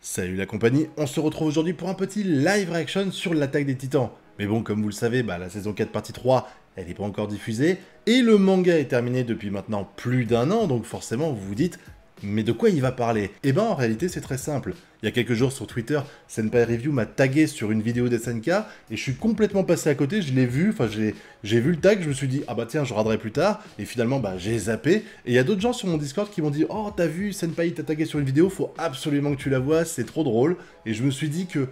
Salut la compagnie, on se retrouve aujourd'hui pour un petit live reaction sur l'attaque des Titans. Mais bon, comme vous le savez, la saison 4 partie 3, elle n'est pas encore diffusée, et le manga est terminé depuis maintenant plus d'un an, donc forcément vous vous dites, mais de quoi il va parler? Eh ben en réalité c'est très simple. Il y a quelques jours sur Twitter, Senpai Review m'a tagué sur une vidéo d'SNK, et je suis complètement passé à côté, je l'ai vu, j'ai vu le tag, je me suis dit, ah bah tiens, je regarderai plus tard, et finalement j'ai zappé, et il y a d'autres gens sur mon Discord qui m'ont dit, oh t'as vu, Senpai t'a tagué sur une vidéo, faut absolument que tu la vois, c'est trop drôle, et je me suis dit que,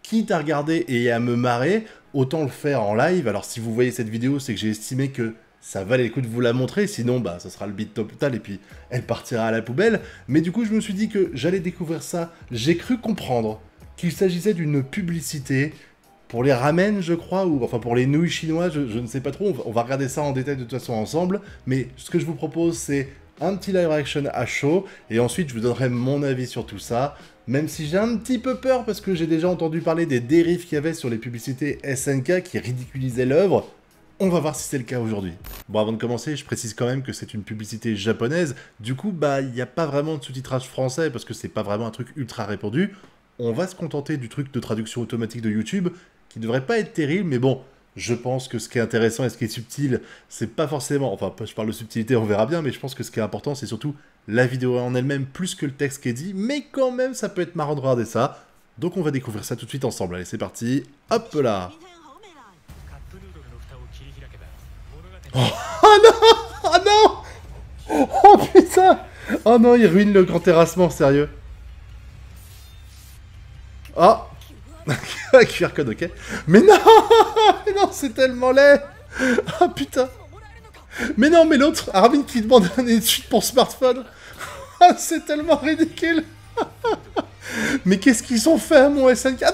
quitte à regarder et à me marrer, autant le faire en live. Alors si vous voyez cette vidéo, c'est que j'ai estimé que ça valait le coup de vous la montrer, sinon ça sera le beat total et puis elle partira à la poubelle. Mais du coup je me suis dit que j'allais découvrir ça. J'ai cru comprendre qu'il s'agissait d'une publicité pour les ramen, je crois, ou enfin pour les nouilles chinoises, je ne sais pas trop, on va regarder ça en détail de toute façon ensemble. Mais ce que je vous propose, c'est un petit live action à chaud, et ensuite je vous donnerai mon avis sur tout ça, même si j'ai un petit peu peur parce que j'ai déjà entendu parler des dérives qu'il y avait sur les publicités SNK qui ridiculisaient l'œuvre. On va voir si c'est le cas aujourd'hui. Bon, avant de commencer, je précise quand même que c'est une publicité japonaise, du coup, il n'y a pas vraiment de sous-titrage français parce que c'est pas vraiment un truc ultra répandu. On va se contenter du truc de traduction automatique de YouTube, qui devrait pas être terrible, mais bon, je pense que ce qui est intéressant et ce qui est subtil, c'est pas forcément... Enfin, je parle de subtilité, on verra bien, mais je pense que ce qui est important, c'est surtout la vidéo en elle-même, plus que le texte qui est dit, mais quand même, ça peut être marrant de regarder ça. Donc on va découvrir ça tout de suite ensemble. Allez, c'est parti. Hop là. Oh, oh non! Oh non! Oh putain! Oh non, il ruine le grand terrassement, sérieux. Oh! QR code, ok. Mais non! Mais non, c'est tellement laid! Oh putain! Mais non, mais l'autre, Armin qui demande un étude pour smartphone. Ah, c'est tellement ridicule. Mais qu'est-ce qu'ils ont fait à mon SNK? Ah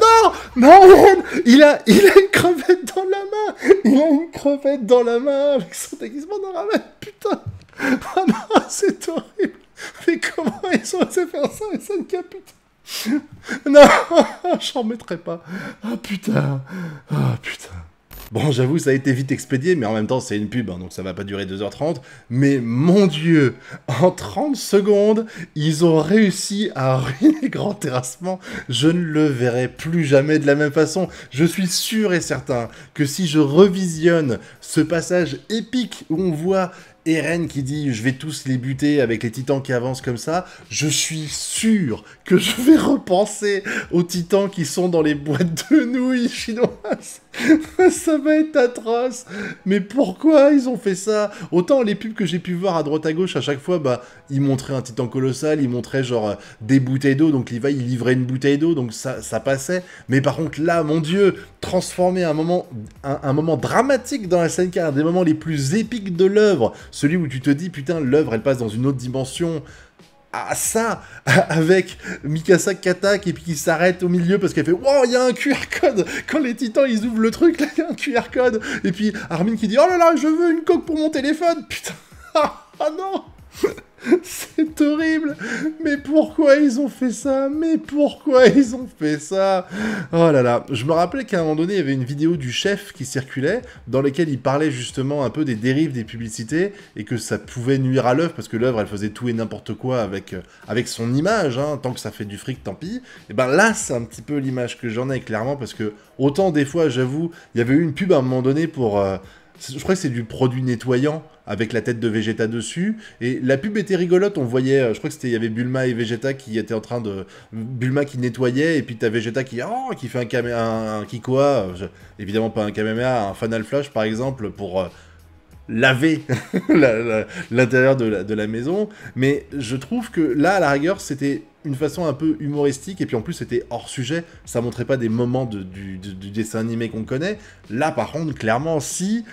non! Non, il a une crevette dans la main. Il a une crevette dans la main avec son déguisement dans la main. Putain. Oh non, c'est horrible. Mais comment ils ont osé faire ça, SNK, putain? Non, j'en mettrai pas. Ah putain. Ah putain. Bon, j'avoue, ça a été vite expédié, mais en même temps, c'est une pub, hein, donc ça va pas durer 2h30. Mais mon Dieu, en 30 secondes, ils ont réussi à ruiner Grand Terrassement. Je ne le verrai plus jamais de la même façon. Je suis sûr et certain que si je revisionne ce passage épique où on voit Eren qui dit « je vais tous les buter avec les titans qui avancent comme ça », je suis sûr que je vais repenser aux titans qui sont dans les boîtes de nouilles chinoises. Ça va être atroce. Mais pourquoi ils ont fait ça? Autant les pubs que j'ai pu voir à droite à gauche, à chaque fois, ils montraient un titan colossal, ils montraient genre des bouteilles d'eau, donc Levi il livrait une bouteille d'eau, donc ça passait. Mais par contre là, mon Dieu, transformer un moment dramatique dans la SNK, un des moments les plus épiques de l'œuvre, celui où tu te dis, putain, l'œuvre elle passe dans une autre dimension, à ça, avec Mikasa qui attaque et puis qui s'arrête au milieu parce qu'elle fait « Wow, il y a un QR code !» Quand les titans, ils ouvrent le truc, là, il y a un QR code. Et puis Armin qui dit « Oh là là, je veux une coque pour mon téléphone !» Putain, ah non. C'est horrible. Mais pourquoi ils ont fait ça? Mais pourquoi ils ont fait ça? Oh là là. Je me rappelais qu'à un moment donné, il y avait une vidéo du chef qui circulait, dans laquelle il parlait justement un peu des dérives des publicités, et que ça pouvait nuire à l'œuvre, parce que l'œuvre, elle faisait tout et n'importe quoi avec son image, hein. Tant que ça fait du fric, tant pis. Et là, c'est un petit peu l'image que j'en ai, clairement, parce que autant des fois, j'avoue, il y avait eu une pub à un moment donné pour... je crois que c'est du produit nettoyant avec la tête de Vegeta dessus, et la pub était rigolote, on voyait, je crois que il y avait Bulma et Vegeta qui étaient en train de... Bulma qui nettoyait, et puis t'as Vegeta qui fait un Kikoa, évidemment pas un Kamehameha, un Final Flash par exemple, pour... laver l'intérieur de la maison, mais je trouve que là, à la rigueur, c'était une façon un peu humoristique, et puis en plus c'était hors sujet, ça montrait pas des moments du dessin animé qu'on connaît. Là par contre, clairement, si,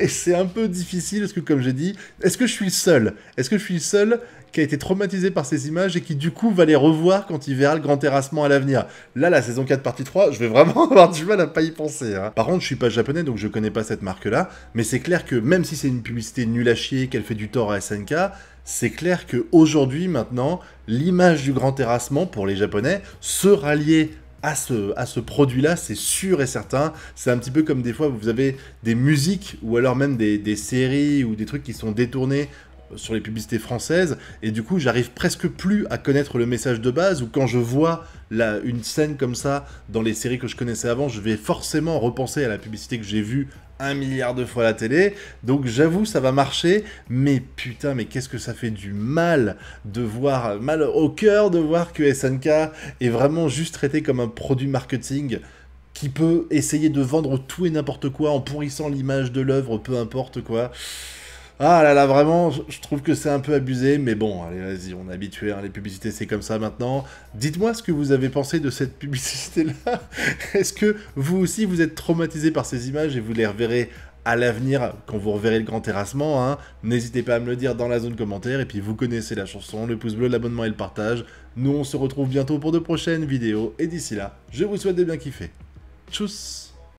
et c'est un peu difficile, parce que comme j'ai dit, est-ce que je suis le seul? Est-ce que je suis le seul qui a été traumatisé par ces images et qui du coup va les revoir quand il verra le grand terrassement à l'avenir? Là, la saison 4 partie 3, je vais vraiment avoir du mal à pas y penser, hein. Par contre, je suis pas japonais, donc je connais pas cette marque-là, mais c'est clair que même si c'est une publicité nulle à chier, qu'elle fait du tort à SNK, c'est clair qu'aujourd'hui, maintenant, l'image du grand terrassement, pour les japonais, sera liée à ce produit-là, c'est sûr et certain. C'est un petit peu comme des fois, vous avez des musiques, ou alors même des séries, ou des trucs qui sont détournés sur les publicités françaises, et du coup j'arrive presque plus à connaître le message de base, ou quand je vois une scène comme ça dans les séries que je connaissais avant, je vais forcément repenser à la publicité que j'ai vue 1 milliard de fois à la télé, donc j'avoue ça va marcher, mais putain, mais qu'est-ce que ça fait du mal de voir, mal au cœur de voir que SNK est vraiment juste traité comme un produit marketing qui peut essayer de vendre tout et n'importe quoi en pourrissant l'image de l'œuvre, peu importe quoi. Ah là là, vraiment, je trouve que c'est un peu abusé, mais bon, allez, vas-y, on est habitué, hein, les publicités, c'est comme ça maintenant. Dites-moi ce que vous avez pensé de cette publicité-là. Est-ce que vous aussi, vous êtes traumatisé par ces images et vous les reverrez à l'avenir, quand vous reverrez le grand terrassement, hein? N'hésitez pas à me le dire dans la zone commentaire, et puis vous connaissez la chanson, le pouce bleu, l'abonnement et le partage. Nous, on se retrouve bientôt pour de prochaines vidéos, et d'ici là, je vous souhaite de bien kiffer. Tchuss!